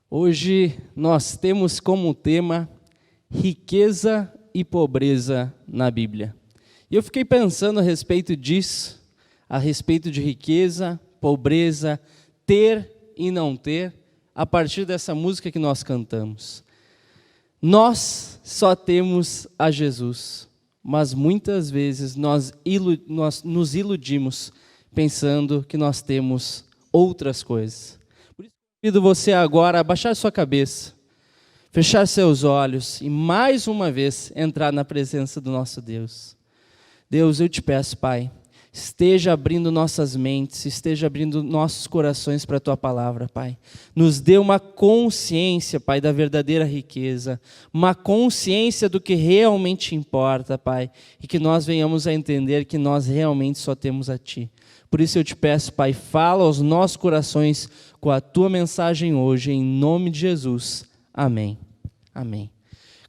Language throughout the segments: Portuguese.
Hoje nós temos como tema riqueza e pobreza na Bíblia. E eu fiquei pensando a respeito disso, a respeito de riqueza, pobreza, ter e não ter, a partir dessa música que nós cantamos. Nós só temos a Jesus, mas muitas vezes nós nos iludimos pensando que nós temos outras coisas. Por isso, convido você agora a baixar sua cabeça, fechar seus olhos e mais uma vez entrar na presença do nosso Deus. Deus, eu te peço, Pai, esteja abrindo nossas mentes, esteja abrindo nossos corações para a Tua palavra, Pai. Nos dê uma consciência, Pai, da verdadeira riqueza, uma consciência do que realmente importa, Pai, e que nós venhamos a entender que nós realmente só temos a Ti. Por isso eu te peço, Pai, fala aos nossos corações com a Tua mensagem hoje, em nome de Jesus. Amém. Amém.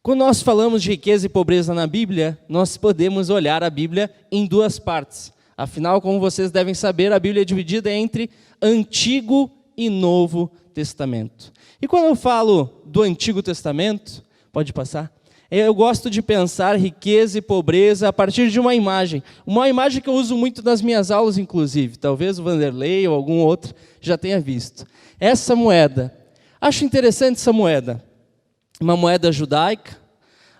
Quando nós falamos de riqueza e pobreza na Bíblia, nós podemos olhar a Bíblia em duas partes. Afinal, como vocês devem saber, a Bíblia é dividida entre Antigo e Novo Testamento. E quando eu falo do Antigo Testamento, pode passar? Eu gosto de pensar riqueza e pobreza a partir de uma imagem que eu uso muito nas minhas aulas, inclusive. Talvez o Vanderlei ou algum outro já tenha visto. Essa moeda, acho interessante essa moeda. Uma moeda judaica,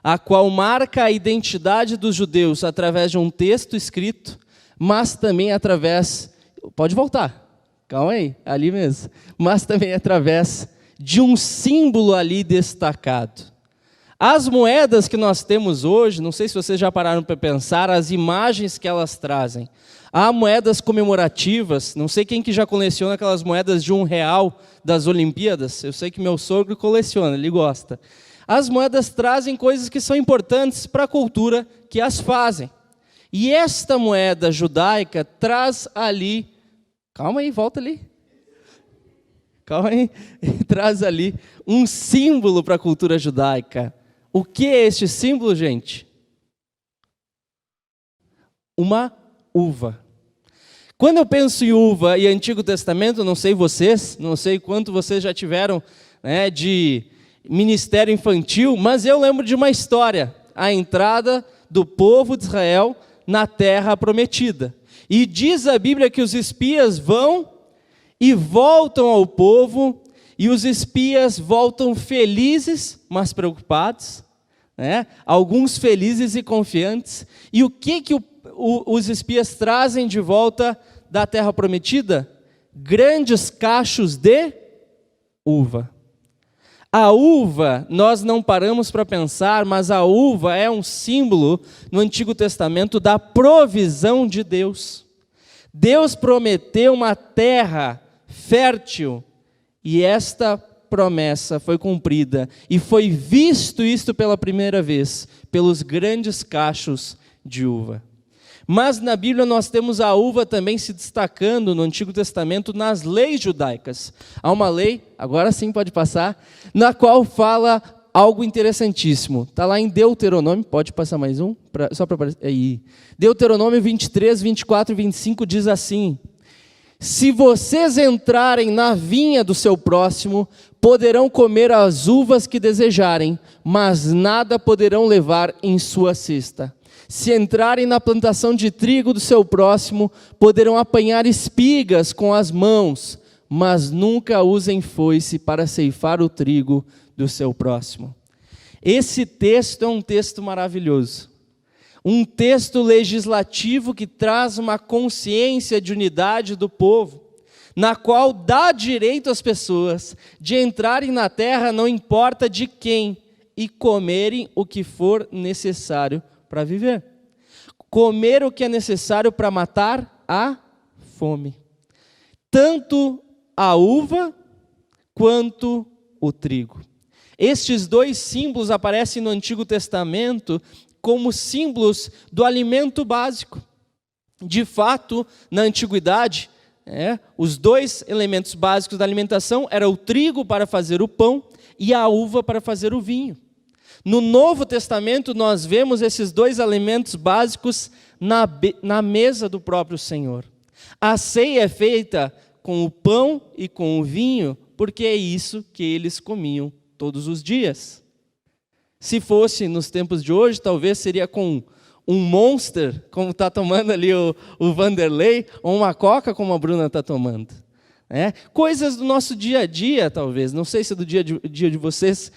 a qual marca a identidade dos judeus através de um texto escrito, mas também através, pode voltar, calma aí, ali mesmo, mas também através de um símbolo ali destacado. As moedas que nós temos hoje, não sei se vocês já pararam para pensar, as imagens que elas trazem. Há moedas comemorativas, não sei quem que já coleciona aquelas moedas de R$1 das Olimpíadas, eu sei que meu sogro coleciona, ele gosta. As moedas trazem coisas que são importantes para a cultura que as fazem. E esta moeda judaica traz ali, calma aí, volta ali. Calma aí, traz ali um símbolo para a cultura judaica. O que é este símbolo, gente? Uma uva. Quando eu penso em uva e Antigo Testamento, não sei vocês, não sei quanto vocês já tiveram de ministério infantil, mas eu lembro de uma história, a entrada do povo de Israel na terra prometida. E diz a Bíblia que os espias vão e voltam ao povo, e os espias voltam felizes, mas preocupados, alguns felizes e confiantes. E o que os espias trazem de volta da terra prometida? Grandes cachos de uva. A uva, nós não paramos para pensar, mas a uva é um símbolo no Antigo Testamento da provisão de Deus. Deus prometeu uma terra fértil e esta promessa foi cumprida. E foi visto isto pela primeira vez, pelos grandes cachos de uva. Mas na Bíblia nós temos a uva também se destacando no Antigo Testamento nas leis judaicas. Há uma lei, agora sim pode passar, na qual fala algo interessantíssimo. Está lá em Deuteronômio, pode passar mais um? Só para aparecer. Aí. Deuteronômio 23, 24 e 25 diz assim: se vocês entrarem na vinha do seu próximo, poderão comer as uvas que desejarem, mas nada poderão levar em sua cesta. Se entrarem na plantação de trigo do seu próximo, poderão apanhar espigas com as mãos, mas nunca usem foice para ceifar o trigo do seu próximo. Esse texto é um texto maravilhoso. Um texto legislativo que traz uma consciência de unidade do povo, na qual dá direito às pessoas de entrarem na terra, não importa de quem, e comerem o que for necessário para viver. Comer o que é necessário para matar a fome. Tanto a uva quanto o trigo. Estes dois símbolos aparecem no Antigo Testamento como símbolos do alimento básico. De fato, na antiguidade, os dois elementos básicos da alimentação eram o trigo para fazer o pão e a uva para fazer o vinho. No Novo Testamento, nós vemos esses dois elementos básicos na mesa do próprio Senhor. A ceia é feita com o pão e com o vinho, porque é isso que eles comiam todos os dias. Se fosse nos tempos de hoje, talvez seria com um Monster, como está tomando ali o Vanderlei, ou uma Coca, como a Bruna está tomando. Coisas do nosso dia a dia, talvez. Não sei se é do dia de vocês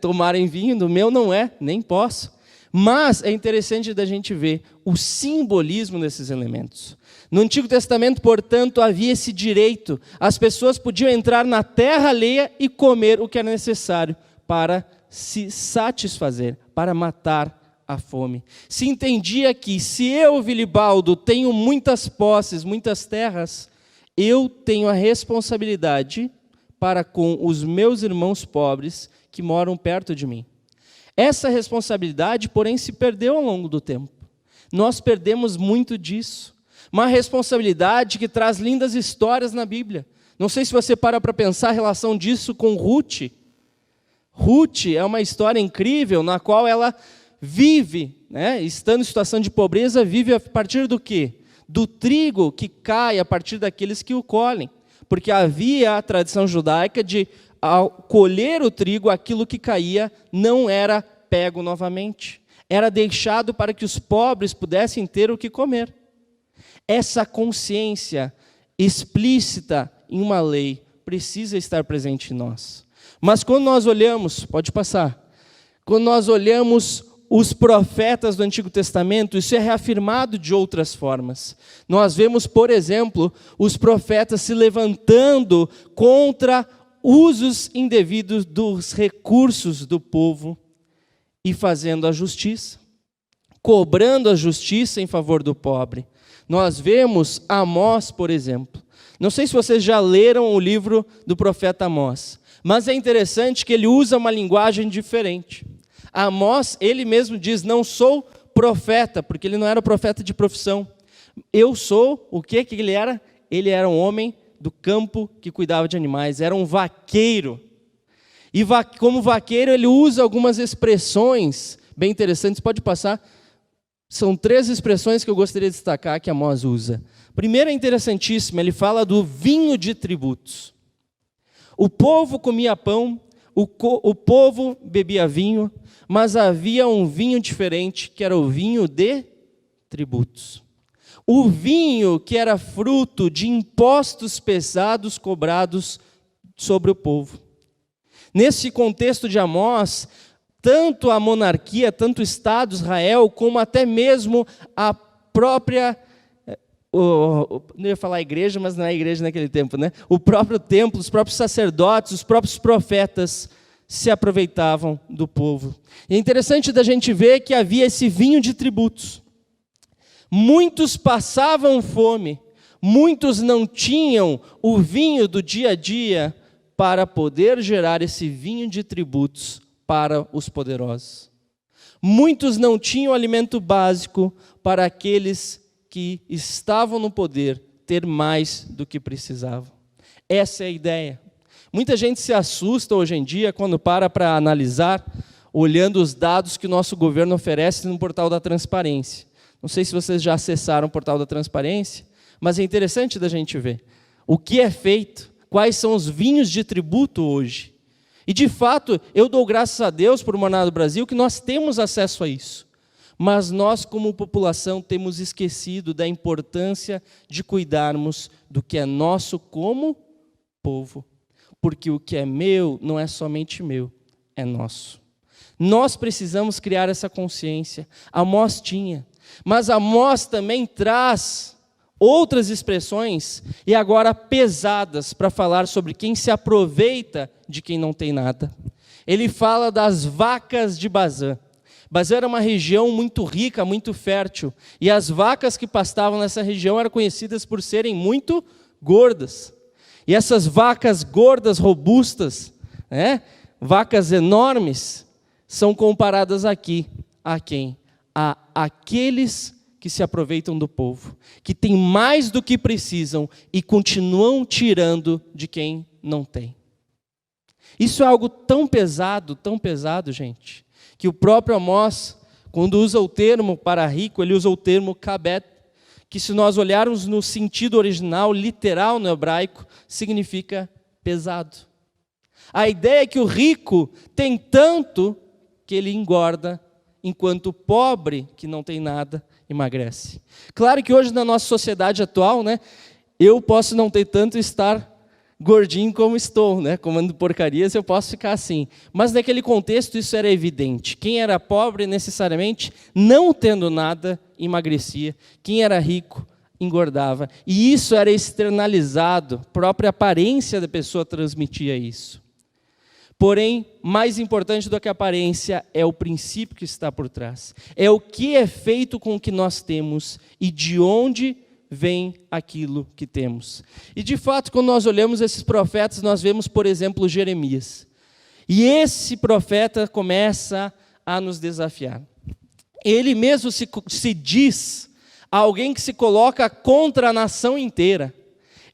tomarem vinho, do meu não é, nem posso. Mas é interessante da gente ver o simbolismo desses elementos. No Antigo Testamento, portanto, havia esse direito. As pessoas podiam entrar na terra alheia e comer o que era necessário para se satisfazer, para matar a fome. Se entendia que se eu, Vilibaldo, tenho muitas posses, muitas terras, eu tenho a responsabilidade para com os meus irmãos pobres que moram perto de mim. Essa responsabilidade, porém, se perdeu ao longo do tempo. Nós perdemos muito disso. Uma responsabilidade que traz lindas histórias na Bíblia. Não sei se você para pensar a relação disso com Ruth. Ruth é uma história incrível na qual ela vive, estando em situação de pobreza, vive a partir do quê? Do trigo que cai a partir daqueles que o colhem. Porque havia a tradição judaica de, ao colher o trigo, aquilo que caía não era pego novamente. Era deixado para que os pobres pudessem ter o que comer. Essa consciência explícita em uma lei precisa estar presente em nós. Mas quando nós olhamos, pode passar, quando nós olhamos os profetas do Antigo Testamento, isso é reafirmado de outras formas. Nós vemos, por exemplo, os profetas se levantando contra usos indevidos dos recursos do povo e fazendo a justiça, cobrando a justiça em favor do pobre. Nós vemos Amós, por exemplo. Não sei se vocês já leram o livro do profeta Amós, mas é interessante que ele usa uma linguagem diferente. Amós, ele mesmo diz, não sou profeta, porque ele não era profeta de profissão. Eu sou, o que ele era? Ele era um homem do campo que cuidava de animais, era um vaqueiro. E como vaqueiro, ele usa algumas expressões bem interessantes, pode passar. São 3 expressões que eu gostaria de destacar que Amós usa. Primeiro é interessantíssimo, ele fala do vinho de tributos. O povo comia pão, o povo bebia vinho, mas havia um vinho diferente, que era o vinho de tributos. O vinho que era fruto de impostos pesados cobrados sobre o povo. Nesse contexto de Amós, tanto a monarquia, tanto o Estado de Israel, como até mesmo a própria, não ia falar igreja, mas não é igreja naquele tempo, o próprio templo, os próprios sacerdotes, os próprios profetas se aproveitavam do povo. E é interessante da gente ver que havia esse vinho de tributos. Muitos passavam fome, muitos não tinham o vinho do dia a dia para poder gerar esse vinho de tributos para os poderosos. Muitos não tinham alimento básico para aqueles que estavam no poder ter mais do que precisavam. Essa é a ideia. Muita gente se assusta hoje em dia quando para analisar, olhando os dados que o nosso governo oferece no portal da transparência. Não sei se vocês já acessaram o portal da transparência, mas é interessante da gente ver o que é feito, quais são os vinhos de tributo hoje. E, de fato, eu dou graças a Deus por Maná do Brasil que nós temos acesso a isso. Mas nós, como população, temos esquecido da importância de cuidarmos do que é nosso como povo. Porque o que é meu não é somente meu, é nosso. Nós precisamos criar essa consciência. Amós tinha. Mas Amós também traz outras expressões, e agora pesadas, para falar sobre quem se aproveita de quem não tem nada. Ele fala das vacas de Bazã. Bazã era uma região muito rica, muito fértil, e as vacas que pastavam nessa região eram conhecidas por serem muito gordas. E essas vacas gordas, robustas, vacas enormes, são comparadas aqui a quem? A aqueles que se aproveitam do povo, que têm mais do que precisam e continuam tirando de quem não tem. Isso é algo tão pesado, gente, que o próprio Amós, quando usa o termo para rico, ele usa o termo kabet, que, se nós olharmos no sentido original, literal no hebraico, significa pesado. A ideia é que o rico tem tanto que ele engorda, enquanto o pobre, que não tem nada, emagrece. Claro que hoje, na nossa sociedade atual, né, eu posso não ter tanto e estar gordinho como estou, né, comendo porcarias, eu posso ficar assim. Mas naquele contexto isso era evidente. Quem era pobre, necessariamente, não tendo nada, emagrecia. Quem era rico, engordava. E isso era externalizado, a própria aparência da pessoa transmitia isso. Porém, mais importante do que a aparência é o princípio que está por trás. É o que é feito com o que nós temos e de onde vem aquilo que temos. E de fato, quando nós olhamos esses profetas, nós vemos, por exemplo, Jeremias. E esse profeta começa a nos desafiar. Ele mesmo se diz alguém que se coloca contra a nação inteira.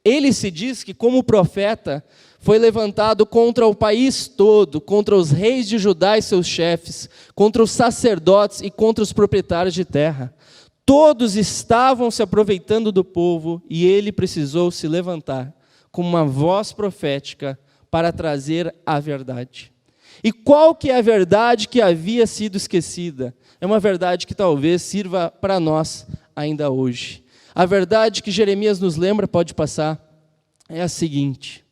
Ele se diz que, como profeta, foi levantado contra o país todo, contra os reis de Judá e seus chefes, contra os sacerdotes e contra os proprietários de terra. Todos estavam se aproveitando do povo e ele precisou se levantar com uma voz profética para trazer a verdade. E qual que é a verdade que havia sido esquecida? É uma verdade que talvez sirva para nós ainda hoje. A verdade que Jeremias nos lembra, pode passar, é a seguinte: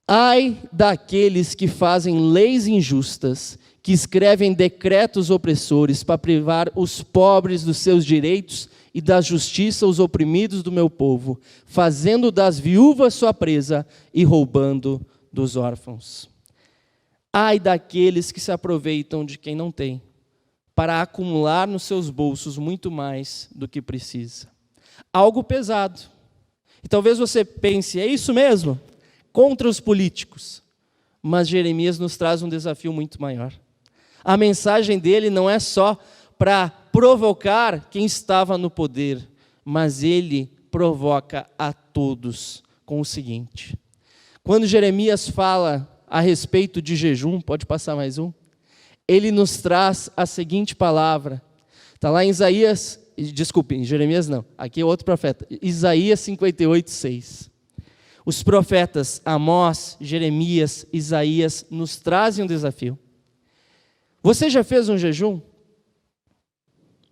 ai daqueles que fazem leis injustas, que escrevem decretos opressores para privar os pobres dos seus direitos e da justiça os oprimidos do meu povo, fazendo das viúvas sua presa e roubando dos órfãos. Ai daqueles que se aproveitam de quem não tem, para acumular nos seus bolsos muito mais do que precisa. Algo pesado. E talvez você pense, é isso mesmo? Contra os políticos. Mas Jeremias nos traz um desafio muito maior. A mensagem dele não é só para provocar quem estava no poder, mas ele provoca a todos com o seguinte: quando Jeremias fala a respeito de jejum, pode passar mais um, ele nos traz a seguinte palavra, está lá em Isaías, desculpe, em Jeremias não, aqui é outro profeta, Isaías 58:6. Os profetas Amós, Jeremias, Isaías nos trazem um desafio. Você já fez um jejum?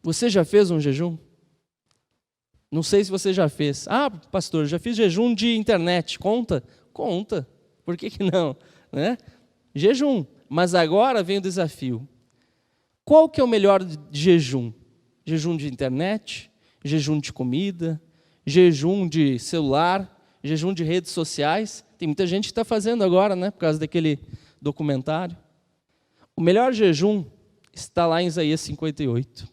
Você já fez um jejum? Não sei se você já fez. Ah, pastor, já fiz jejum de internet. Conta? Conta. Por que não? Né? Jejum. Mas agora vem o desafio. Qual que é o melhor jejum? Jejum de internet? Jejum de comida? Jejum de celular? Jejum de redes sociais? Tem muita gente que está fazendo agora, né? Por causa daquele documentário. O melhor jejum está lá em Isaías 58.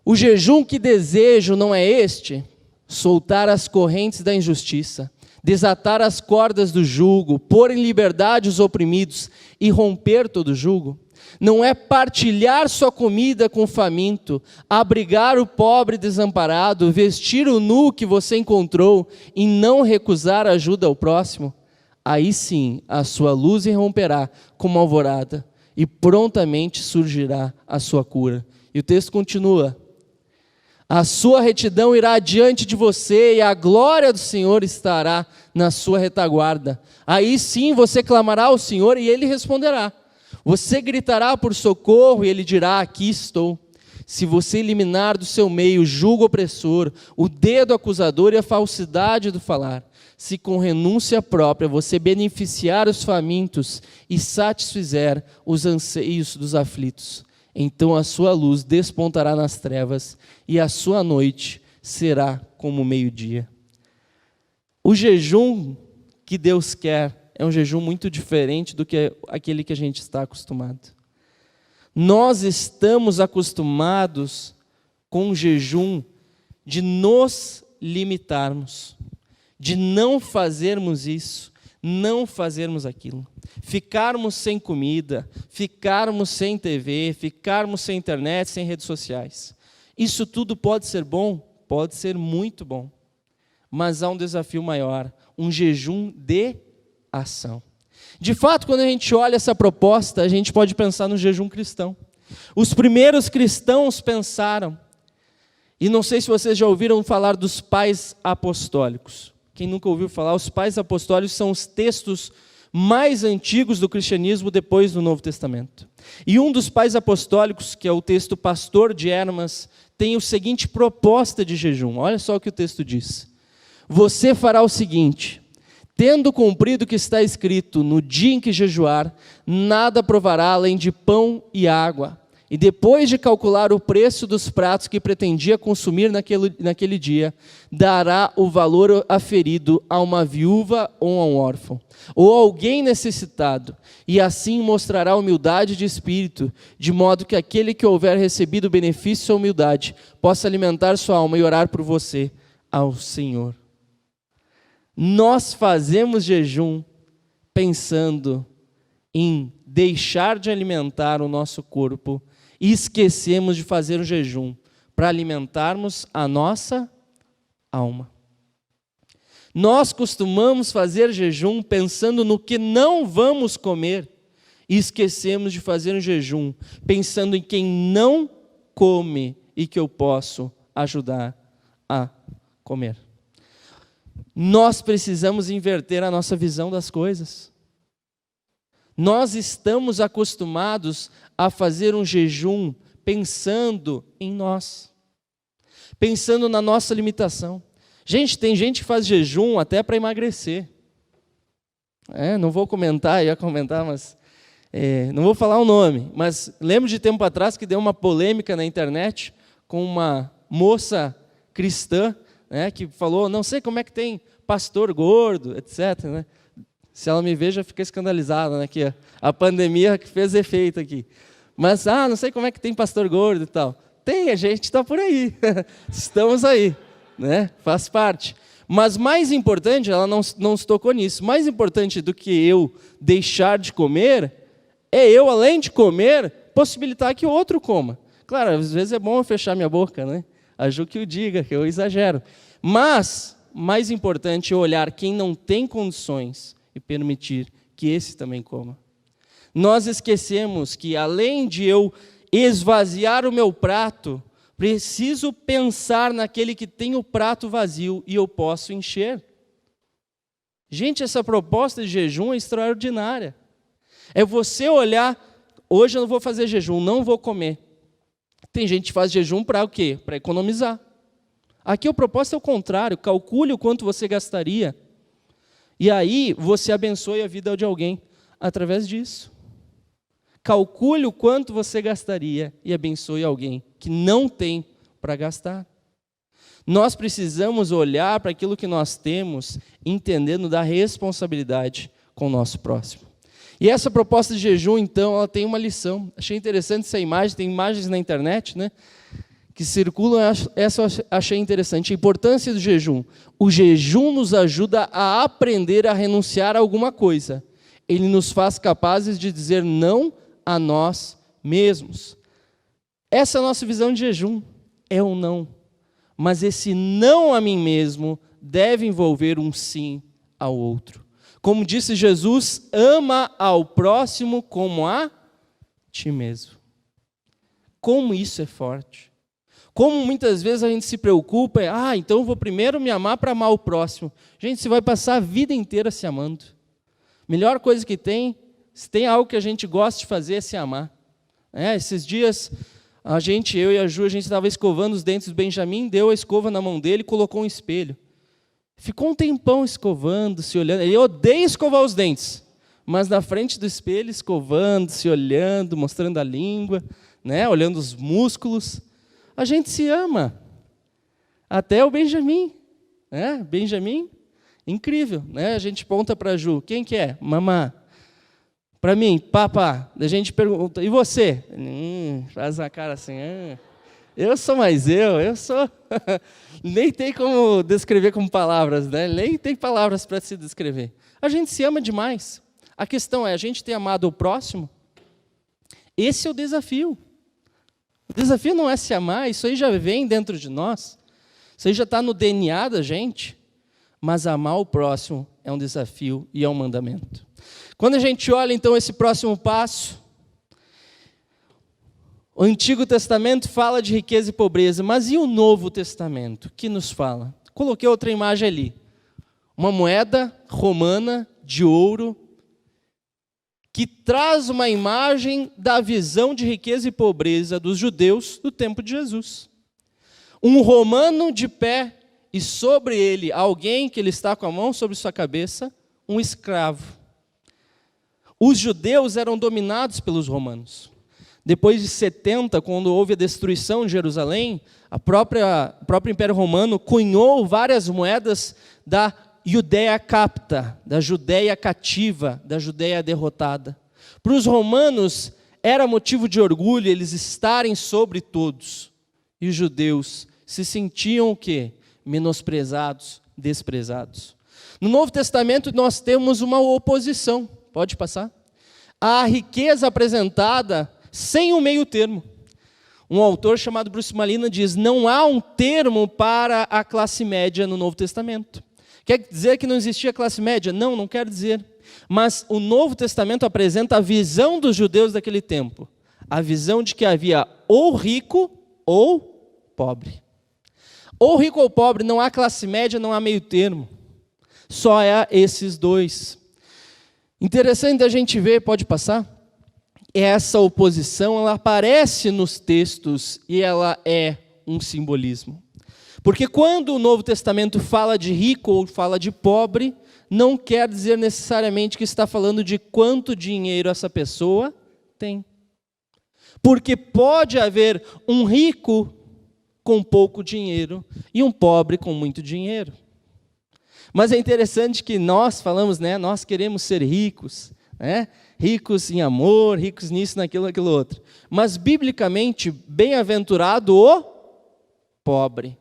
O jejum que desejo não é este: soltar as correntes da injustiça, desatar as cordas do jugo, pôr em liberdade os oprimidos e romper todo jugo. Não é partilhar sua comida com o faminto, abrigar o pobre desamparado, vestir o nu que você encontrou e não recusar ajuda ao próximo. Aí sim a sua luz irromperá como alvorada e prontamente surgirá a sua cura. E o texto continua: a sua retidão irá adiante de você e a glória do Senhor estará na sua retaguarda. Aí sim você clamará ao Senhor e Ele responderá. Você gritará por socorro e Ele dirá: aqui estou. Se você eliminar do seu meio o jugo opressor, o dedo acusador e a falsidade do falar, se com renúncia própria você beneficiar os famintos e satisfizer os anseios dos aflitos, então a sua luz despontará nas trevas e a sua noite será como o meio-dia. O jejum que Deus quer é um jejum muito diferente do que aquele que a gente está acostumado. Nós estamos acostumados com um jejum de nos limitarmos, de não fazermos isso, não fazermos aquilo. Ficarmos sem comida, ficarmos sem TV, ficarmos sem internet, sem redes sociais. Isso tudo pode ser bom? Pode ser muito bom. Mas há um desafio maior, um jejum de ação. De fato, quando a gente olha essa proposta, a gente pode pensar no jejum cristão. Os primeiros cristãos pensaram. E não sei se vocês já ouviram falar dos pais apostólicos. Quem nunca ouviu falar, os pais apostólicos são os textos mais antigos do cristianismo depois do Novo Testamento. E um dos pais apostólicos, que é o texto Pastor de Hermas, tem o seguinte proposta de jejum. Olha só o que o texto diz. Você fará o seguinte: tendo cumprido o que está escrito, no dia em que jejuar, nada provará além de pão e água. E depois de calcular o preço dos pratos que pretendia consumir naquele dia, dará o valor aferido a uma viúva ou a um órfão, ou a alguém necessitado, e assim mostrará humildade de espírito, de modo que aquele que houver recebido o benefício da humildade possa alimentar sua alma e orar por você ao Senhor. Nós fazemos jejum pensando em deixar de alimentar o nosso corpo e esquecemos de fazer o jejum para alimentarmos a nossa alma. Nós costumamos fazer jejum pensando no que não vamos comer e esquecemos de fazer um jejum pensando em quem não come e que eu posso ajudar a comer. Nós precisamos inverter a nossa visão das coisas. Nós estamos acostumados a fazer um jejum pensando em nós, pensando na nossa limitação. Gente, tem gente que faz jejum até para emagrecer. Não vou comentar, ia comentar, mas não vou falar o nome. Mas lembro de tempo atrás que deu uma polêmica na internet com uma moça cristã, que falou, não sei como é que tem pastor gordo, etc., né? Se ela me vê, já fica escandalizada, né? Que a pandemia que fez efeito aqui. Mas, não sei como é que tem pastor gordo e tal. Tem, a gente está por aí. Estamos aí, né? Faz parte. Mas mais importante, ela não se tocou nisso, mais importante do que eu deixar de comer, é eu, além de comer, possibilitar que o outro coma. Claro, às vezes é bom eu fechar minha boca, né? A Ju que o diga, que eu exagero. Mas, mais importante é olhar quem não tem condições e permitir que esse também coma. Nós esquecemos que, além de eu esvaziar o meu prato, preciso pensar naquele que tem o prato vazio e eu posso encher. Gente, essa proposta de jejum é extraordinária. É você olhar, hoje eu não vou fazer jejum, não vou comer. Tem gente que faz jejum para o quê? Para economizar. Aqui a proposta é o contrário, calcule o quanto você gastaria. E aí você abençoe a vida de alguém através disso. Calcule o quanto você gastaria e abençoe alguém que não tem para gastar. Nós precisamos olhar para aquilo que nós temos, entendendo da responsabilidade com o nosso próximo. E essa proposta de jejum, então, ela tem uma lição. Achei interessante essa imagem, tem imagens na internet, né? Que circulam, essa eu achei interessante. A importância do jejum. O jejum nos ajuda a aprender a renunciar a alguma coisa. Ele nos faz capazes de dizer não a nós mesmos. Essa é a nossa visão de jejum. É um não. Mas esse não a mim mesmo deve envolver um sim ao outro. Como disse Jesus, ama ao próximo como a ti mesmo. Como isso é forte. Como muitas vezes a gente se preocupa, então eu vou primeiro me amar para amar o próximo. Gente, você vai passar a vida inteira se amando. Melhor coisa que tem, se tem algo que a gente gosta de fazer, é se amar. Esses dias, eu e a Ju, a gente estava escovando os dentes do Benjamin, deu a escova na mão dele e colocou um espelho. Ficou um tempão escovando, se olhando. Ele odeia escovar os dentes, mas na frente do espelho, escovando, se olhando, mostrando a língua, né, olhando os músculos. A gente se ama. Até o Benjamin. Benjamin, incrível. Né? A gente aponta para a Ju. Quem que é? Mamá. Para mim, papá. A gente pergunta, e você? Faz uma cara assim. Eu sou mais eu sou... Nem tem como descrever com palavras, né? Nem tem palavras para se descrever. A gente se ama demais. A questão é, a gente ter amado o próximo? Esse é o desafio. O desafio não é se amar, isso aí já vem dentro de nós. Isso aí já está no DNA da gente. Mas amar o próximo é um desafio e é um mandamento. Quando a gente olha, então, esse próximo passo, O Antigo Testamento fala de riqueza e pobreza, mas e o Novo Testamento? Que nos fala? Coloquei outra imagem ali. Uma moeda romana de ouro, que traz uma imagem da visão de riqueza e pobreza dos judeus do tempo de Jesus. Um romano de pé, e sobre ele alguém que ele está com a mão sobre sua cabeça, um escravo. Os judeus eram dominados pelos romanos. Depois de 70, quando houve a destruição de Jerusalém, o próprio Império Romano cunhou várias moedas da Judéia capta, da Judéia cativa, da Judéia derrotada. Para os romanos, era motivo de orgulho eles estarem sobre todos. E os judeus se sentiam o quê? Menosprezados, desprezados. No Novo Testamento, nós temos uma oposição. Pode passar? A riqueza apresentada sem o meio termo. Um autor chamado Bruce Malina diz: não há um termo para a classe média no Novo Testamento. Quer dizer que não existia classe média? Não, não quer dizer. Mas o Novo Testamento apresenta a visão dos judeus daquele tempo. A visão de que havia ou rico ou pobre. Ou rico ou pobre, não há classe média, não há meio termo. Só há esses dois. Interessante a gente ver, pode passar? Essa oposição, ela aparece nos textos e ela é um simbolismo. Porque quando o Novo Testamento fala de rico ou fala de pobre, não quer dizer necessariamente que está falando de quanto dinheiro essa pessoa tem. Porque pode haver um rico com pouco dinheiro e um pobre com muito dinheiro. Mas é interessante que nós falamos, né? Nós queremos ser ricos, né? Ricos em amor, ricos nisso, naquilo, naquilo outro. Mas, biblicamente, bem-aventurado o pobre.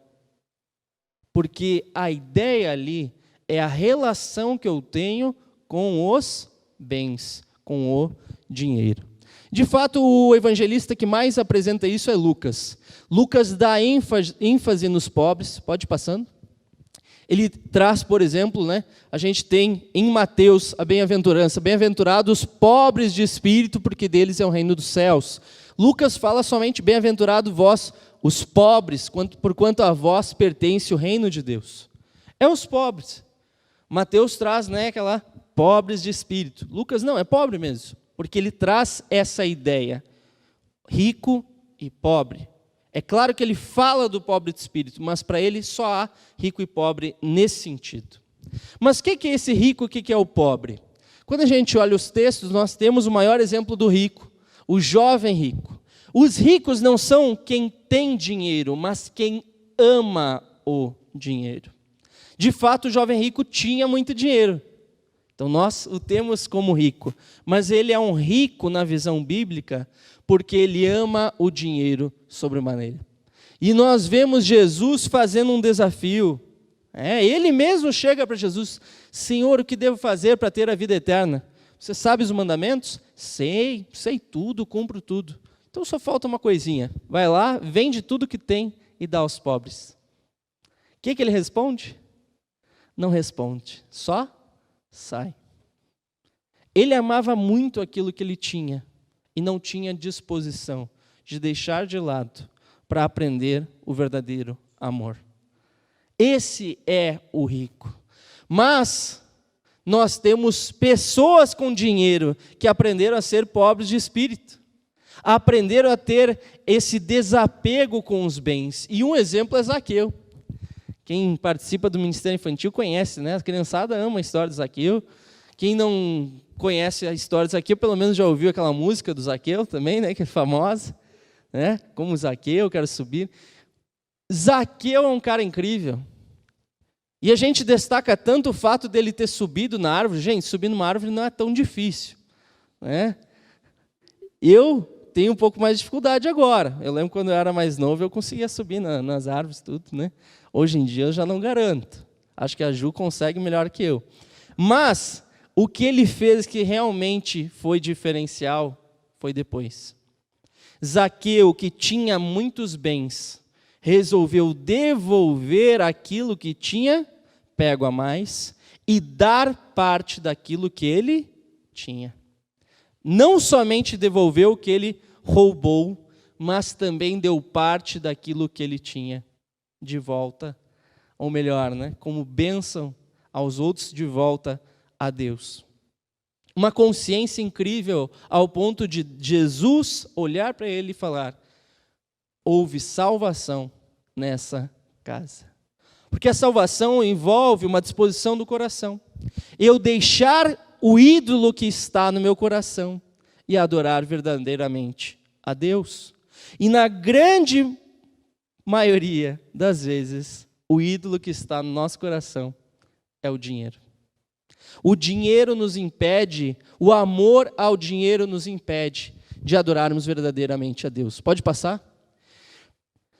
Porque a ideia ali é a relação que eu tenho com os bens, com o dinheiro. De fato, o evangelista que mais apresenta isso é Lucas. Lucas dá ênfase nos pobres. Pode ir passando. Ele traz, por exemplo, né, a gente tem em Mateus a bem-aventurança. Bem-aventurados os pobres de espírito, porque deles é o reino dos céus. Lucas fala somente: bem-aventurado vós, os pobres, porquanto a vós pertence o reino de Deus. É os pobres. Mateus traz, né, aquela pobres de espírito. Lucas não, é pobre mesmo, porque ele traz essa ideia. Rico e pobre. É claro que ele fala do pobre de espírito, mas para ele só há rico e pobre nesse sentido. Mas o que é esse rico e o que é o pobre? Quando a gente olha os textos, nós temos o maior exemplo do rico, o jovem rico. Os ricos não são quem tem dinheiro, mas quem ama o dinheiro. De fato, o jovem rico tinha muito dinheiro. Então nós o temos como rico. Mas ele é um rico na visão bíblica porque ele ama o dinheiro sobremaneira. E nós vemos Jesus fazendo um desafio. Ele mesmo chega para Jesus: Senhor, o que devo fazer para ter a vida eterna? Você sabe os mandamentos? Sei tudo, cumpro tudo. Então só falta uma coisinha. Vai lá, vende tudo que tem e dá aos pobres. O que ele responde? Não responde, só sai. Ele amava muito aquilo que ele tinha e não tinha disposição de deixar de lado para aprender o verdadeiro amor. Esse é o rico. Mas nós temos pessoas com dinheiro que aprenderam a ser pobres de espírito, aprenderam a ter esse desapego com os bens. E um exemplo é Zaqueu. Quem participa do Ministério Infantil conhece, né? A criançada ama a história de Zaqueu. Quem não conhece a história de Zaqueu, pelo menos já ouviu aquela música do Zaqueu também, né? Que é famosa, né? Como Zaqueu, quero subir. Zaqueu é um cara incrível. E a gente destaca tanto o fato dele ter subido na árvore. Gente, subir numa árvore não é tão difícil, né? Eu tenho um pouco mais de dificuldade agora. Eu lembro quando eu era mais novo, eu conseguia subir nas árvores, tudo, né? Hoje em dia eu já não garanto. Acho que a Ju consegue melhor que eu. Mas o que ele fez que realmente foi diferencial foi depois. Zaqueu, que tinha muitos bens, resolveu devolver aquilo que tinha pego a mais e dar parte daquilo que ele tinha. Não somente devolveu o que ele roubou, mas também deu parte daquilo que ele tinha de volta, ou melhor, como bênção aos outros de volta a Deus. Uma consciência incrível ao ponto de Jesus olhar para ele e falar: houve salvação nessa casa. Porque a salvação envolve uma disposição do coração. Eu deixar o ídolo que está no meu coração e adorar verdadeiramente a Deus. E na grande maioria das vezes, o ídolo que está no nosso coração é o dinheiro. O dinheiro nos impede, o amor ao dinheiro nos impede de adorarmos verdadeiramente a Deus. Pode passar?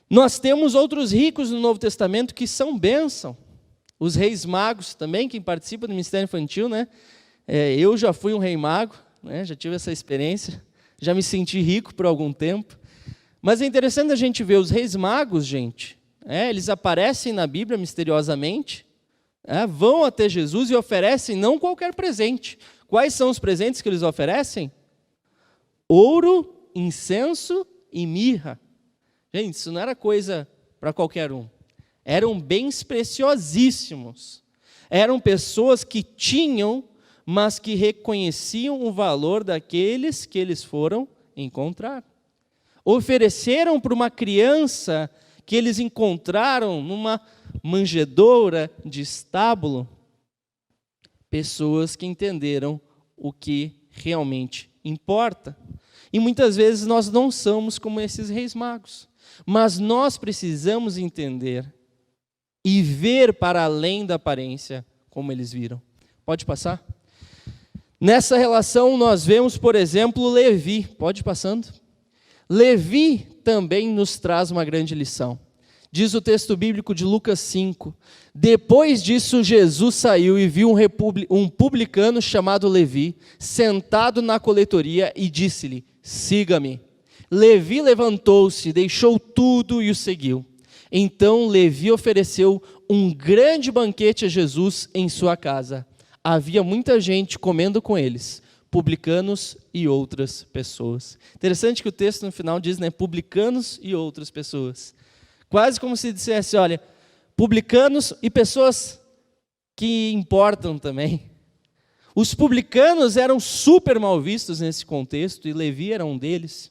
Nós temos outros ricos no Novo Testamento que são bênção. Os reis magos também, quem participa do ministério infantil, eu já fui um rei mago, já tive essa experiência, já me senti rico por algum tempo. Mas é interessante a gente ver os reis magos, gente, eles aparecem na Bíblia misteriosamente, vão até Jesus e oferecem não qualquer presente. Quais são os presentes que eles oferecem? Ouro, incenso e mirra. Gente, isso não era coisa para qualquer um. Eram bens preciosíssimos. Eram pessoas que tinham, mas que reconheciam o valor daqueles que eles foram encontrar. Ofereceram para uma criança que eles encontraram numa manjedoura de estábulo, pessoas que entenderam o que realmente importa. E muitas vezes nós não somos como esses reis magos, mas nós precisamos entender e ver para além da aparência como eles viram. Pode passar? Nessa relação nós vemos, por exemplo, Levi. Pode ir passando? Levi também nos traz uma grande lição. Diz o texto bíblico de Lucas 5. Depois disso, Jesus saiu e viu um publicano chamado Levi, sentado na coletoria, e disse-lhe: siga-me. Levi levantou-se, deixou tudo e o seguiu. Então Levi ofereceu um grande banquete a Jesus em sua casa. Havia muita gente comendo com eles, publicanos e outras pessoas. Interessante que o texto no final diz, publicanos e outras pessoas. Quase como se dissesse, olha, publicanos e pessoas que importam também. Os publicanos eram super mal vistos nesse contexto, e Levi era um deles.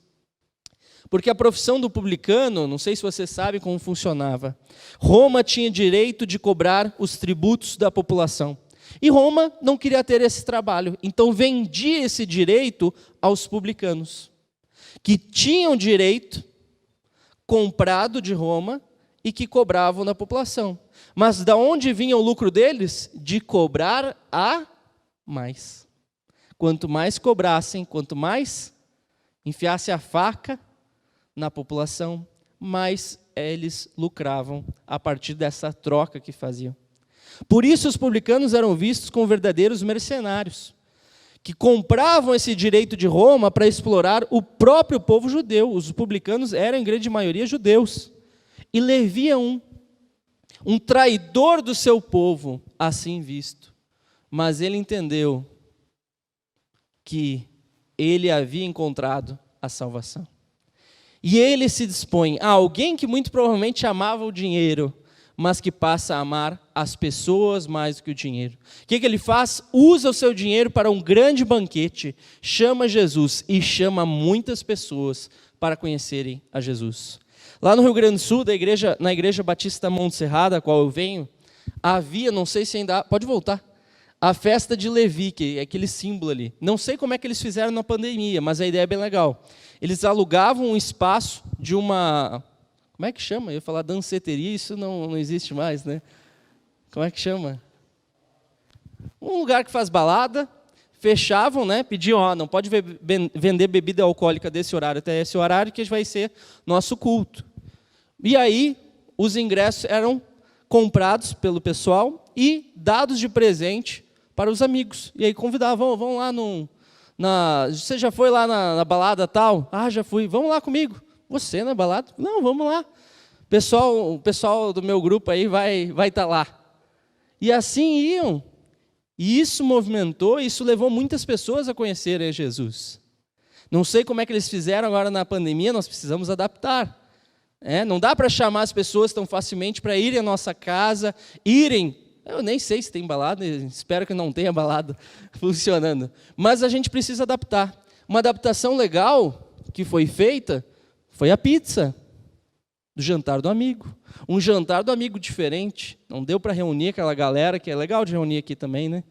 Porque a profissão do publicano, não sei se você sabe como funcionava, Roma tinha direito de cobrar os tributos da população. E Roma não queria ter esse trabalho, então vendia esse direito aos publicanos, que tinham direito comprado de Roma e que cobravam da população. Mas da onde vinha o lucro deles? De cobrar a mais. Quanto mais cobrassem, quanto mais enfiasse a faca na população, mais eles lucravam a partir dessa troca que faziam. Por isso os publicanos eram vistos como verdadeiros mercenários, que compravam esse direito de Roma para explorar o próprio povo judeu. Os publicanos eram, em grande maioria, judeus. E Levi é um traidor do seu povo, assim visto. Mas ele entendeu que ele havia encontrado a salvação. E ele se dispõe a alguém que muito provavelmente amava o dinheiro, mas que passa a amar as pessoas mais do que o dinheiro. O que ele faz? Usa o seu dinheiro para um grande banquete, chama Jesus e chama muitas pessoas para conhecerem a Jesus. Lá no Rio Grande do Sul, na Igreja Batista Montserrat, da qual eu venho, havia, não sei se ainda... Pode voltar. A festa de Levi, que é aquele símbolo ali. Não sei como é que eles fizeram na pandemia, mas a ideia é bem legal. Eles alugavam um espaço de uma... Como é que chama? Eu ia falar danceteria, isso não existe mais, né? Como é que chama? Um lugar que faz balada, fechavam, pediam, não pode vender bebida alcoólica desse horário até esse horário, que vai ser nosso culto. E aí, os ingressos eram comprados pelo pessoal e dados de presente para os amigos. E aí convidavam, vão lá você já foi lá na balada tal? Ah, já fui, vamos lá comigo. Você na balada? Não, vamos lá. O pessoal do meu grupo aí vai estar lá. E assim iam. E isso movimentou, isso levou muitas pessoas a conhecerem Jesus. Não sei como é que eles fizeram agora na pandemia, nós precisamos adaptar. Não dá para chamar as pessoas tão facilmente para irem à nossa casa, eu nem sei se tem balada, espero que não tenha balada funcionando, mas a gente precisa adaptar. Uma adaptação legal que foi feita foi a pizza do jantar do amigo. Um jantar do amigo diferente, não deu para reunir aquela galera, que é legal de reunir aqui também, né?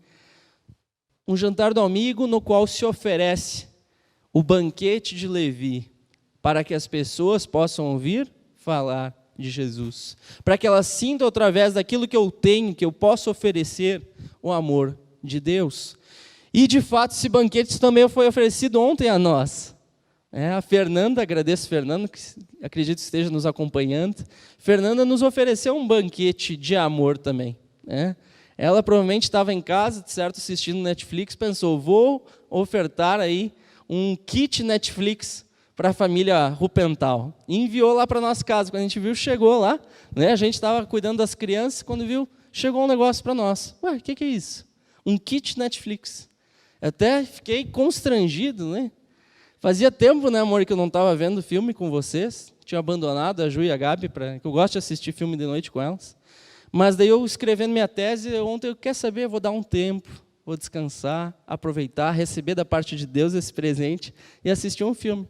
Um jantar do amigo no qual se oferece o banquete de Levi, para que as pessoas possam ouvir falar de Jesus, para que elas sintam através daquilo que eu tenho, que eu posso oferecer, o amor de Deus. E de fato esse banquete também foi oferecido ontem a nós. A Fernanda, agradeço a Fernanda, que acredito que esteja nos acompanhando. Fernanda nos ofereceu um banquete de amor também. Ela provavelmente estava em casa, certo, assistindo Netflix, pensou, vou ofertar aí um kit Netflix para a família Rupental. E enviou lá para a nossa casa. Quando a gente viu, chegou lá. A gente estava cuidando das crianças, quando viu, chegou um negócio para nós. Ué, o que é isso? Um kit Netflix. Até fiquei constrangido, né? Fazia tempo, né, amor, que eu não estava vendo filme com vocês. Tinha abandonado a Ju e a Gabi, que eu gosto de assistir filme de noite com elas. Mas daí eu escrevendo minha tese, ontem eu quero saber, vou dar um tempo, vou descansar, aproveitar, receber da parte de Deus esse presente e assistir um filme.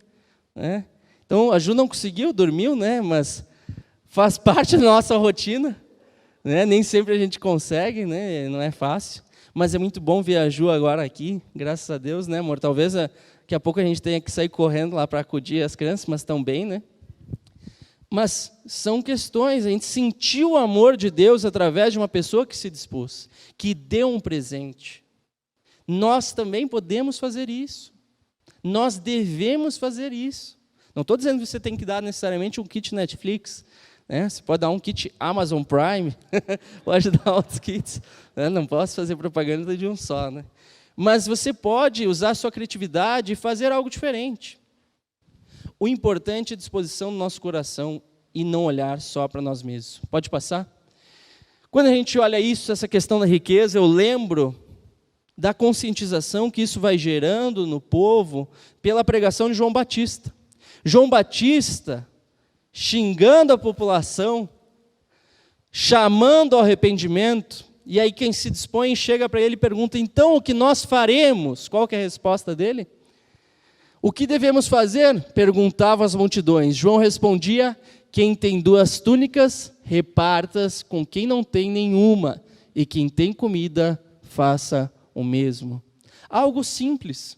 Então, a Ju não conseguiu, dormiu, mas faz parte da nossa rotina. Nem sempre a gente consegue, não é fácil. Mas é muito bom ver a Ju agora aqui, graças a Deus, amor? Talvez daqui a pouco a gente tenha que sair correndo lá para acudir as crianças, mas estão bem, né? Mas são questões, a gente sentiu o amor de Deus através de uma pessoa que se dispôs, que deu um presente. Nós também podemos fazer isso. Nós devemos fazer isso. Não estou dizendo que você tem que dar necessariamente um kit Netflix. Você pode dar um kit Amazon Prime, pode dar outros kits. Não posso fazer propaganda de um só. Mas você pode usar a sua criatividade e fazer algo diferente. O importante é a disposição do nosso coração e não olhar só para nós mesmos. Pode passar? Quando a gente olha isso, essa questão da riqueza, eu lembro da conscientização que isso vai gerando no povo pela pregação de João Batista. João Batista xingando a população, chamando ao arrependimento, e aí quem se dispõe chega para ele e pergunta, então o que nós faremos? Qual que é a resposta dele? O que devemos fazer? Perguntavam as multidões. João respondia, quem tem 2 túnicas, reparta-as com quem não tem nenhuma, e quem tem comida, faça o mesmo. Algo simples.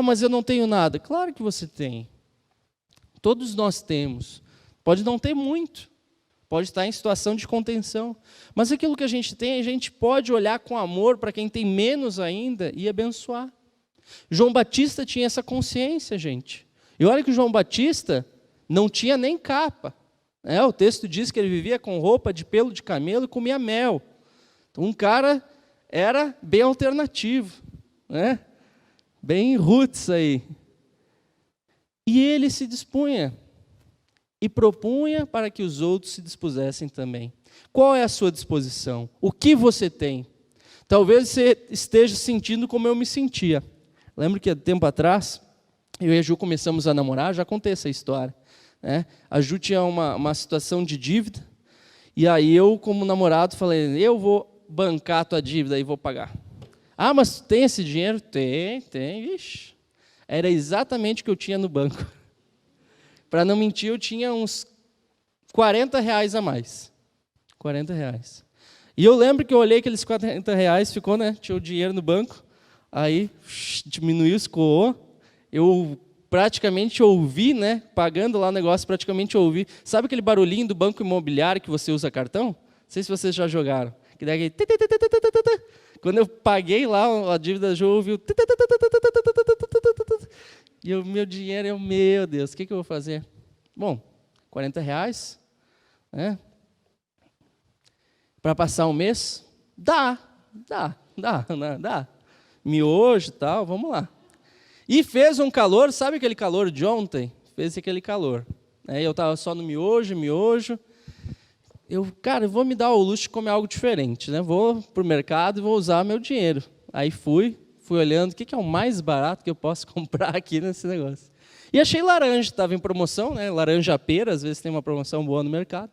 Mas eu não tenho nada. Claro que você tem. Todos nós temos. Pode não ter muito. Pode estar em situação de contenção. Mas aquilo que a gente tem, a gente pode olhar com amor para quem tem menos ainda e abençoar. João Batista tinha essa consciência, gente. E olha que João Batista não tinha nem capa. O texto diz que ele vivia com roupa de pelo de camelo e comia mel. Então, um cara era bem alternativo, bem roots aí. E ele se dispunha e propunha para que os outros se dispusessem também. Qual é a sua disposição? O que você tem? Talvez você esteja sentindo como eu me sentia. Lembro que há tempo atrás, eu e a Ju começamos a namorar, já contei essa história. A Ju tinha uma situação de dívida, e aí eu, como namorado, falei, eu vou bancar a tua dívida e vou pagar. Mas tem esse dinheiro? Tem, vixe. Era exatamente o que eu tinha no banco. Para não mentir, eu tinha uns R$40 a mais. R$40. E eu lembro que eu olhei aqueles R$40, ficou, tinha o dinheiro no banco, aí diminuiu, escoou, eu praticamente ouvi, pagando lá o negócio, praticamente ouvi. Sabe aquele barulhinho do banco imobiliário que você usa cartão? Não sei se vocês já jogaram. Que daí, quando eu paguei lá a dívida da Ju, eu ouvi o... E o meu dinheiro, meu Deus, o que eu vou fazer? Bom, R$40, para passar um mês? Dá. Miojo e tal, vamos lá. E fez um calor, sabe aquele calor de ontem? Fez aquele calor. Eu estava só no miojo. Eu vou me dar o luxo de comer algo diferente. Vou para o mercado e vou usar meu dinheiro. Aí fui fui olhando o que é o mais barato que eu posso comprar aqui nesse negócio. E achei laranja, estava em promoção, né? Laranja pera, às vezes tem uma promoção boa no mercado.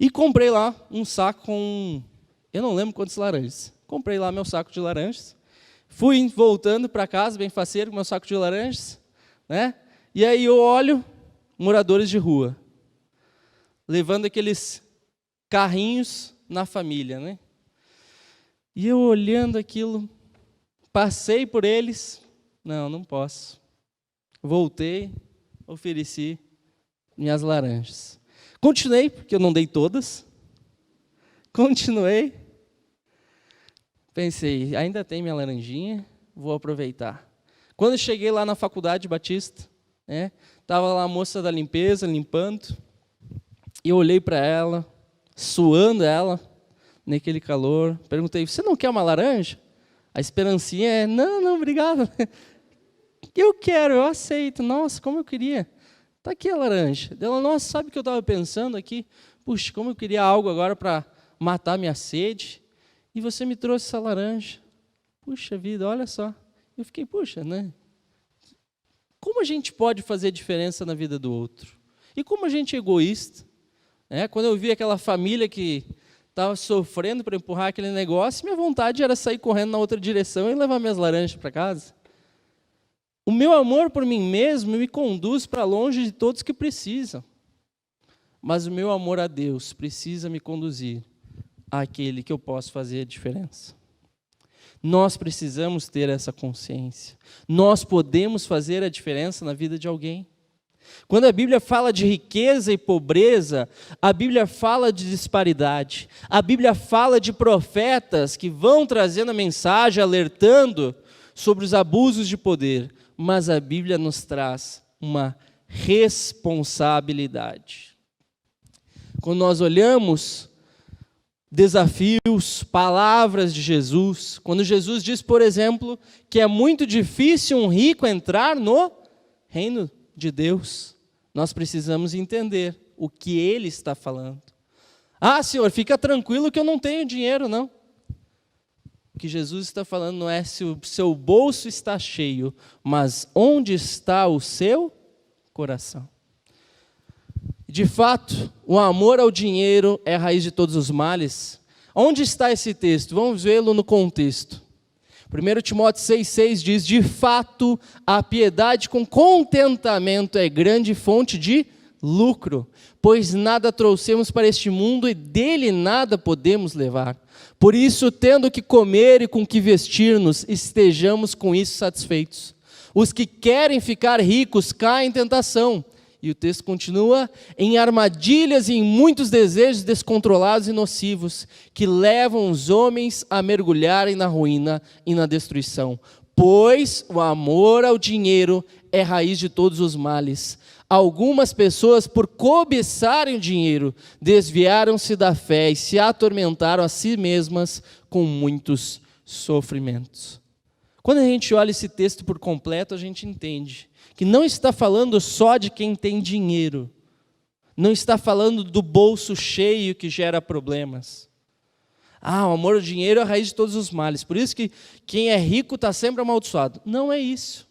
E comprei lá um saco com, eu não lembro quantos laranjas. Comprei lá meu saco de laranjas. Fui voltando para casa, bem faceiro, com meu saco de laranjas, né? E aí eu olho moradores de rua, levando aqueles carrinhos na família, né? E eu olhando aquilo, passei por eles, não posso. Voltei, ofereci minhas laranjas. Continuei, porque eu não dei todas. Continuei. Pensei, ainda tem minha laranjinha, vou aproveitar. Quando eu cheguei lá na faculdade Batista, estava lá a moça da limpeza, limpando, e eu olhei para ela, suando ela, naquele calor, perguntei, você não quer uma laranja? A esperancinha é, não, obrigado. Eu quero, eu aceito, nossa, como eu queria. Está aqui a laranja. Ela, nossa, sabe o que eu estava pensando aqui? Puxa, como eu queria algo agora para matar minha sede. E você me trouxe essa laranja. Puxa vida, olha só. Eu fiquei, puxa, né? Como a gente pode fazer diferença na vida do outro? E como a gente é egoísta? Quando eu vi aquela família que estava sofrendo para empurrar aquele negócio, minha vontade era sair correndo na outra direção e levar minhas laranjas para casa. O meu amor por mim mesmo me conduz para longe de todos que precisam. Mas o meu amor a Deus precisa me conduzir àquele que eu posso fazer a diferença. Nós precisamos ter essa consciência. Nós podemos fazer a diferença na vida de alguém. Quando a Bíblia fala de riqueza e pobreza, a Bíblia fala de disparidade. A Bíblia fala de profetas que vão trazendo a mensagem, alertando sobre os abusos de poder. Mas a Bíblia nos traz uma responsabilidade. Quando nós olhamos desafios, palavras de Jesus, quando Jesus diz, por exemplo, que é muito difícil um rico entrar no reino de Deus, nós precisamos entender o que ele está falando. Ah, Senhor, fica tranquilo que eu não tenho dinheiro, não. O que Jesus está falando não é se o seu bolso está cheio, mas onde está o seu coração. De fato, o amor ao dinheiro é a raiz de todos os males. Onde está esse texto? Vamos vê-lo no contexto. 1 Timóteo 6,6 diz, de fato, a piedade com contentamento é grande fonte de lucro, pois nada trouxemos para este mundo e dele nada podemos levar. Por isso, tendo que comer e com que vestir-nos, estejamos com isso satisfeitos. Os que querem ficar ricos caem em tentação. E o texto continua, em armadilhas e em muitos desejos descontrolados e nocivos, que levam os homens a mergulharem na ruína e na destruição. Pois o amor ao dinheiro é raiz de todos os males. Algumas pessoas, por cobiçarem o dinheiro, desviaram-se da fé e se atormentaram a si mesmas com muitos sofrimentos. Quando a gente olha esse texto por completo, a gente entende que não está falando só de quem tem dinheiro, não está falando do bolso cheio que gera problemas. O amor ao dinheiro é a raiz de todos os males, por isso que quem é rico está sempre amaldiçoado. Não é isso.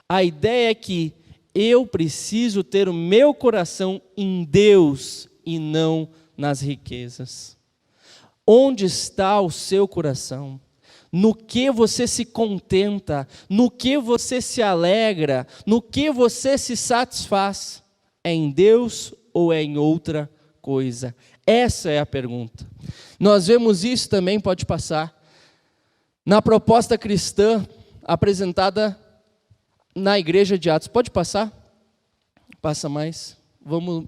A ideia é que eu preciso ter o meu coração em Deus e não nas riquezas. Onde está o seu coração? No que você se contenta, no que você se alegra, no que você se satisfaz? É em Deus ou é em outra coisa? Essa é a pergunta. Nós vemos isso também, pode passar, na proposta cristã apresentada na igreja de Atos. Pode passar? Passa mais. Vamos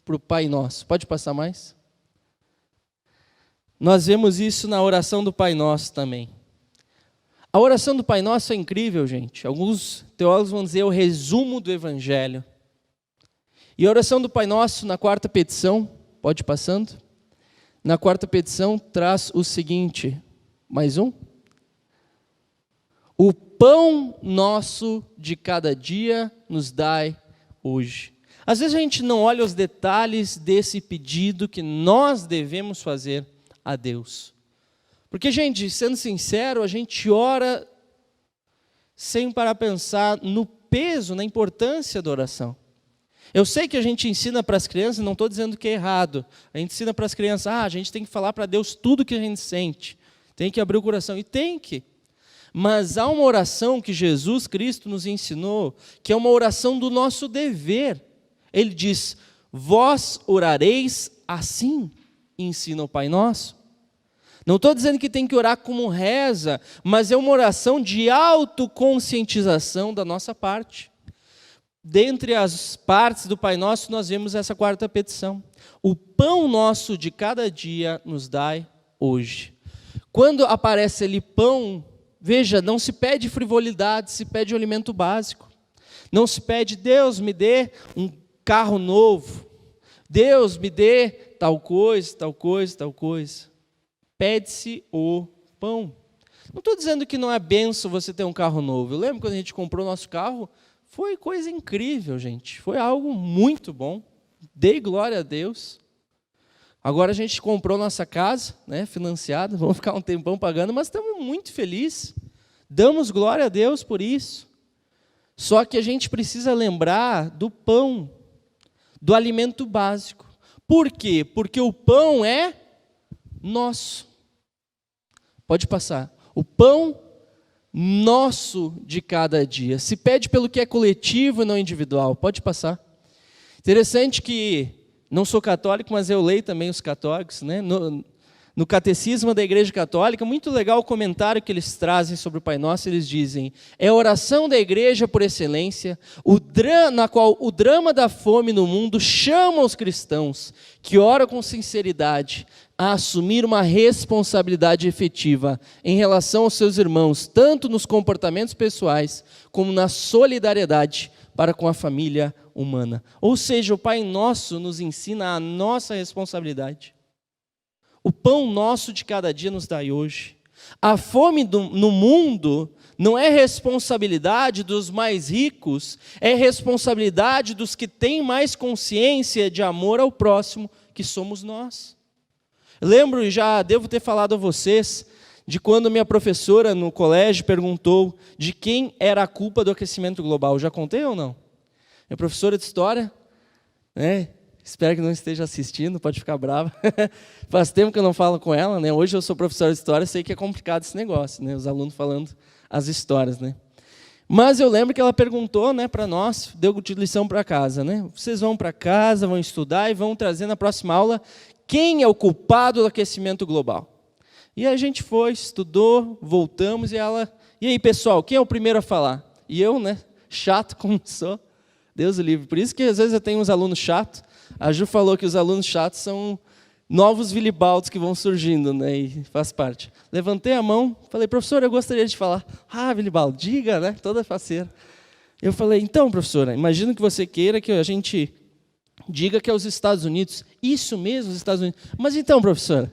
para o Pai Nosso. Pode passar mais? Nós vemos isso na oração do Pai Nosso também. A oração do Pai Nosso é incrível, gente. Alguns teólogos vão dizer o resumo do Evangelho. E a oração do Pai Nosso, na quarta petição, pode ir passando? Na quarta petição traz o seguinte, mais um. O pão nosso de cada dia nos dai hoje. Às vezes a gente não olha os detalhes desse pedido que nós devemos fazer a Deus. Porque, gente, sendo sincero, a gente ora sem parar para pensar no peso, na importância da oração. Eu sei que a gente ensina para as crianças, não estou dizendo que é errado, a gente ensina para as crianças, a gente tem que falar para Deus tudo que a gente sente, tem que abrir o coração, e tem que. Mas há uma oração que Jesus Cristo nos ensinou, que é uma oração do nosso dever. Ele diz, vós orareis assim, ensina o Pai Nosso. Não estou dizendo que tem que orar como reza, mas é uma oração de autoconscientização da nossa parte. Dentre as partes do Pai Nosso, nós vemos essa quarta petição. O pão nosso de cada dia nos dai hoje. Quando aparece ali pão, veja, não se pede frivolidade, se pede o alimento básico. Não se pede, Deus me dê um carro novo. Deus me dê tal coisa, tal coisa, tal coisa. Pede-se o pão. Não estou dizendo que não é benção você ter um carro novo. Eu lembro quando a gente comprou o nosso carro, foi coisa incrível, gente. Foi algo muito bom. Dei glória a Deus. Agora a gente comprou nossa casa, né, financiada. Vamos ficar um tempão pagando, mas estamos muito felizes. Damos glória a Deus por isso. Só que a gente precisa lembrar do pão, do alimento básico. Por quê? Porque o pão é nosso. Pode passar. O pão nosso de cada dia. Se pede pelo que é coletivo e não individual. Pode passar. Interessante que, não sou católico, mas eu leio também os católicos, né? No Catecismo da Igreja Católica, muito legal o comentário que eles trazem sobre o Pai Nosso. Eles dizem, é a oração da Igreja por excelência, na qual o drama da fome no mundo chama os cristãos, que oram com sinceridade, a assumir uma responsabilidade efetiva em relação aos seus irmãos, tanto nos comportamentos pessoais, como na solidariedade para com a família humana. Ou seja, o Pai Nosso nos ensina a nossa responsabilidade. O pão nosso de cada dia nos dai hoje. A fome no mundo não é responsabilidade dos mais ricos, é responsabilidade dos que têm mais consciência de amor ao próximo, que somos nós. Lembro, e já devo ter falado a vocês, de quando minha professora no colégio perguntou de quem era a culpa do aquecimento global. Já contei ou não? Minha professora de história, né? Espero que não esteja assistindo, pode ficar brava. Faz tempo que eu não falo com ela, né? Hoje eu sou professor de história, sei que é complicado esse negócio, né? Os alunos falando as histórias, né? Mas eu lembro que ela perguntou, né, para nós, deu de lição para casa, né? Vocês vão para casa, vão estudar e vão trazer na próxima aula quem é o culpado do aquecimento global. E a gente foi, estudou, voltamos e ela... E aí, pessoal, quem é o primeiro a falar? E eu, né, chato como sou, Deus o livre. Por isso que às vezes eu tenho uns alunos chatos. A Ju falou que os alunos chatos são novos Vilibaldos que vão surgindo, né, e faz parte. Levantei a mão, falei, professora, eu gostaria de falar. Ah, Vilibaldo, diga, né, toda faceira. Eu falei, então, professora, imagino que você queira que a gente diga que é os Estados Unidos. Isso mesmo, os Estados Unidos. Mas então, professora,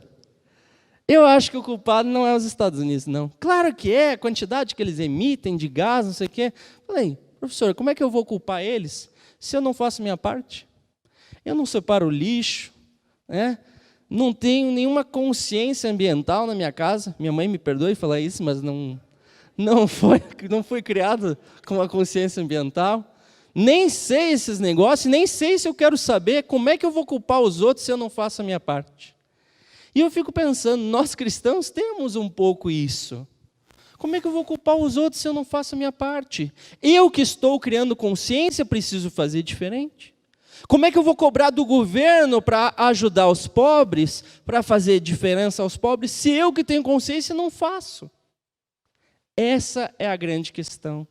eu acho que o culpado não é os Estados Unidos, não. Claro que é, a quantidade que eles emitem de gás, não sei o quê. Falei, professora, como é que eu vou culpar eles se eu não faço minha parte? Eu não separo o lixo, né? Não tenho nenhuma consciência ambiental na minha casa. Minha mãe me perdoe falar isso, mas não fui criado com uma consciência ambiental. Nem sei esses negócios, nem sei se eu quero saber como é que eu vou culpar os outros se eu não faço a minha parte. E eu fico pensando, nós cristãos temos um pouco isso. Como é que eu vou culpar os outros se eu não faço a minha parte? Eu que estou criando consciência preciso fazer diferente. Como é que eu vou cobrar do governo para ajudar os pobres, para fazer diferença aos pobres, se eu que tenho consciência não faço? Essa é a grande questão.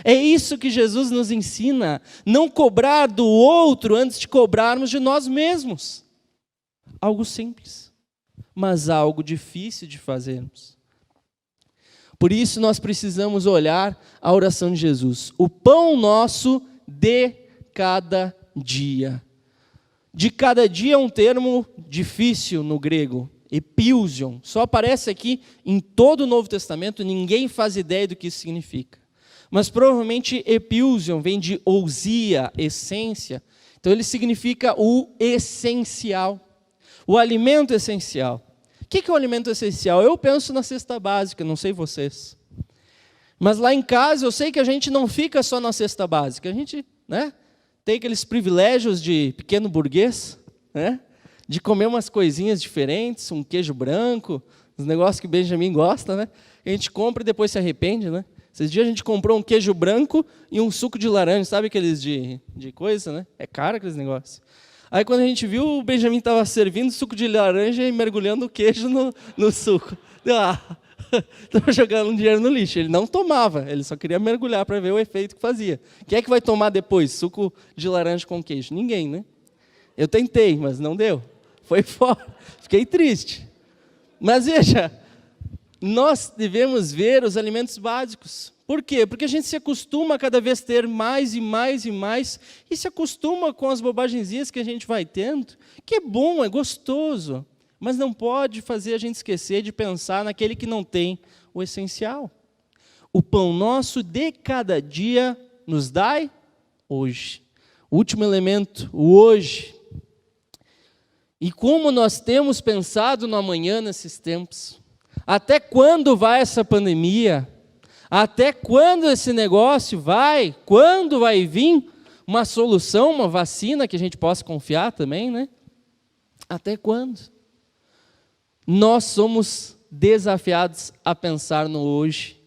É isso que Jesus nos ensina, não cobrar do outro antes de cobrarmos de nós mesmos. Algo simples, mas algo difícil de fazermos. Por isso nós precisamos olhar a oração de Jesus. O pão nosso de cada dia. De cada dia é um termo difícil no grego, epiousion. Só aparece aqui em todo o Novo Testamento, ninguém faz ideia do que isso significa. Mas provavelmente epiousion vem de ousia, essência. Então ele significa o essencial, o alimento essencial. O que é o alimento essencial? Eu penso na cesta básica, não sei vocês. Mas lá em casa eu sei que a gente não fica só na cesta básica, a gente, né, tem aqueles privilégios de pequeno burguês, né, de comer umas coisinhas diferentes, um queijo branco, os negócios que o Benjamin gosta, né, a gente compra e depois se arrepende, né. Esses dias a gente comprou um queijo branco e um suco de laranja, sabe aqueles de coisa, né, é caro aqueles negócios. Aí quando a gente viu, o Benjamin estava servindo suco de laranja e mergulhando o queijo no suco. Estava jogando um dinheiro no lixo. Ele não tomava, ele só queria mergulhar para ver o efeito que fazia. Quem é que vai tomar depois suco de laranja com queijo? Ninguém, né? Eu tentei, mas não deu. Foi fora. Fiquei triste. Mas veja, nós devemos ver os alimentos básicos. Por quê? Porque a gente se acostuma a cada vez ter mais e mais e mais, e se acostuma com as bobagenzinhas que a gente vai tendo, que é bom, é gostoso, mas não pode fazer a gente esquecer de pensar naquele que não tem o essencial. O pão nosso de cada dia nos dai hoje. O último elemento, o hoje. E como nós temos pensado no amanhã nesses tempos? Até quando vai essa pandemia? Até quando esse negócio vai? Quando vai vir uma solução, uma vacina que a gente possa confiar também, né? Até quando? Nós somos desafiados a pensar no hoje,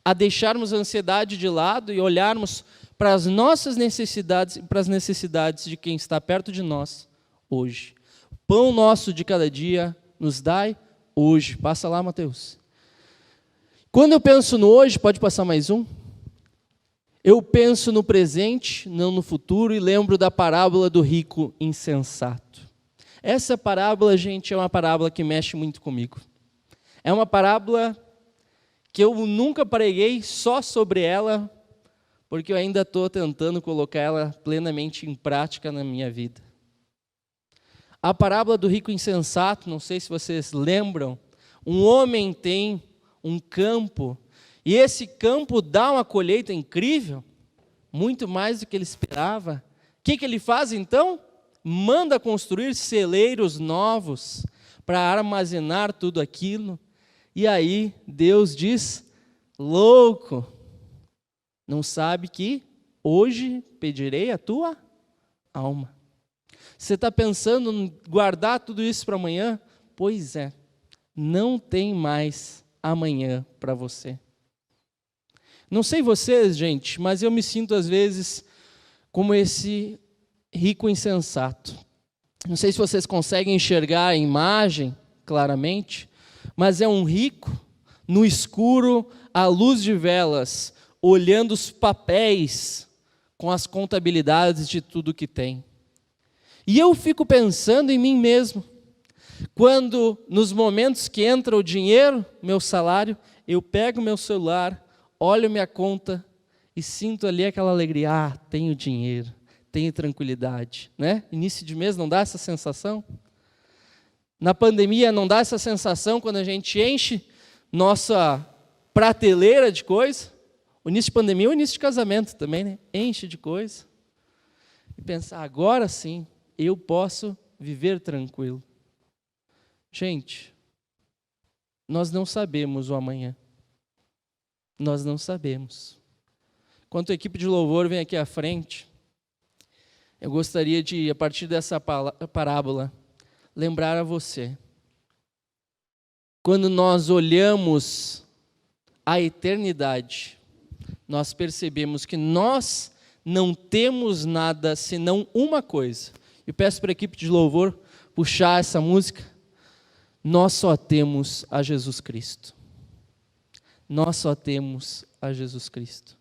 a deixarmos a ansiedade de lado e olharmos para as nossas necessidades e para as necessidades de quem está perto de nós hoje. O pão nosso de cada dia nos dai hoje. Passa lá, Mateus. Quando eu penso no hoje, pode passar mais um? Eu penso no presente, não no futuro, e lembro da parábola do rico insensato. Essa parábola, gente, é uma parábola que mexe muito comigo. É uma parábola que eu nunca preguei só sobre ela, porque eu ainda estou tentando colocar ela plenamente em prática na minha vida. A parábola do rico insensato, não sei se vocês lembram, um homem tem um campo, e esse campo dá uma colheita incrível, muito mais do que ele esperava. O que ele faz então? Manda construir celeiros novos para armazenar tudo aquilo. E aí Deus diz, louco, não sabe que hoje pedirei a tua alma. Você está pensando em guardar tudo isso para amanhã? Pois é, não tem mais amanhã para você. Não sei vocês, gente, mas eu me sinto às vezes como esse rico insensato. Não sei se vocês conseguem enxergar a imagem claramente, mas é um rico no escuro, à luz de velas, olhando os papéis com as contabilidades de tudo que tem. E eu fico pensando em mim mesmo. Quando, nos momentos que entra o dinheiro, meu salário, eu pego meu celular, olho minha conta e sinto ali aquela alegria. Ah, tenho dinheiro, tenho tranquilidade, né? Início de mês não dá essa sensação? Na pandemia não dá essa sensação quando a gente enche nossa prateleira de coisa? O início de pandemia é o início de casamento também, né? Enche de coisa. E pensar, agora sim, eu posso viver tranquilo. Gente, nós não sabemos o amanhã. Nós não sabemos. Enquanto a equipe de louvor vem aqui à frente, eu gostaria de, a partir dessa parábola, lembrar a você. Quando nós olhamos a eternidade, nós percebemos que nós não temos nada senão uma coisa. Eu peço para a equipe de louvor puxar essa música. Nós só temos a Jesus Cristo. Nós só temos a Jesus Cristo.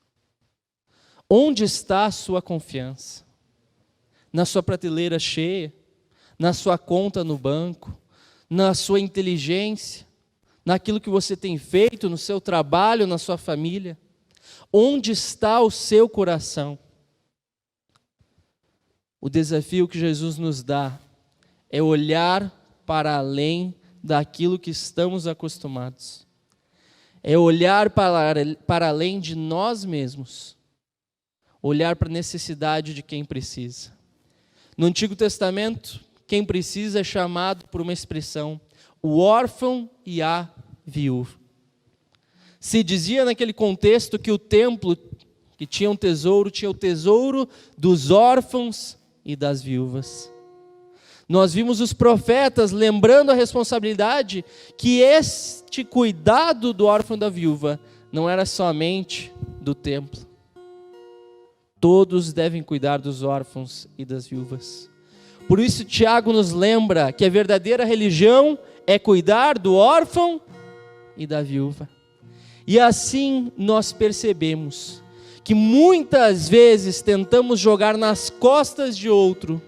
Onde está a sua confiança? Na sua prateleira cheia? Na sua conta no banco? Na sua inteligência? Naquilo que você tem feito, no seu trabalho, na sua família? Onde está o seu coração? O desafio que Jesus nos dá é olhar para além daquilo que estamos acostumados. É olhar para além de nós mesmos. Olhar para a necessidade de quem precisa. No Antigo Testamento, quem precisa é chamado por uma expressão, o órfão e a viúva. Se dizia naquele contexto que o templo que tinha o tesouro dos órfãos e das viúvas. Nós vimos os profetas lembrando a responsabilidade que este cuidado do órfão e da viúva não era somente do templo. Todos devem cuidar dos órfãos e das viúvas. Por isso Tiago nos lembra que a verdadeira religião é cuidar do órfão e da viúva. E assim nós percebemos que muitas vezes tentamos jogar nas costas de outro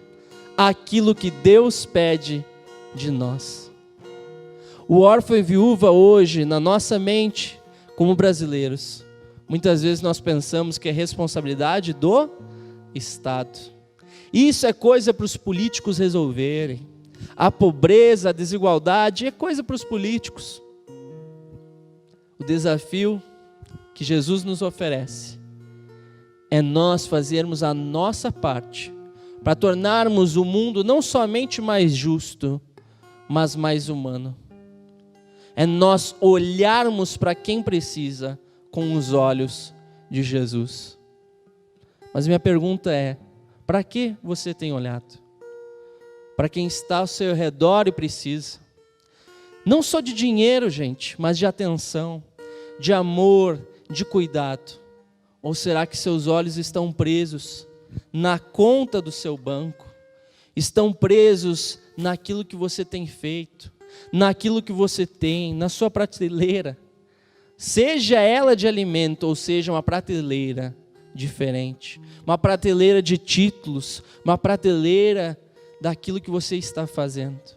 aquilo que Deus pede de nós. O órfão e viúva hoje, na nossa mente, como brasileiros, muitas vezes nós pensamos que é responsabilidade do Estado. Isso é coisa para os políticos resolverem. A pobreza, a desigualdade é coisa para os políticos. O desafio que Jesus nos oferece é nós fazermos a nossa parte para tornarmos o mundo não somente mais justo, mas mais humano. É nós olharmos para quem precisa com os olhos de Jesus. Mas minha pergunta é: para que você tem olhado? Para quem está ao seu redor e precisa. Não só de dinheiro, gente, mas de atenção, de amor, de cuidado. Ou será que seus olhos estão presos na conta do seu banco? Estão presos naquilo que você tem feito, naquilo que você tem, na sua prateleira? Seja ela de alimento ou seja uma prateleira diferente, uma prateleira de títulos, uma prateleira daquilo que você está fazendo.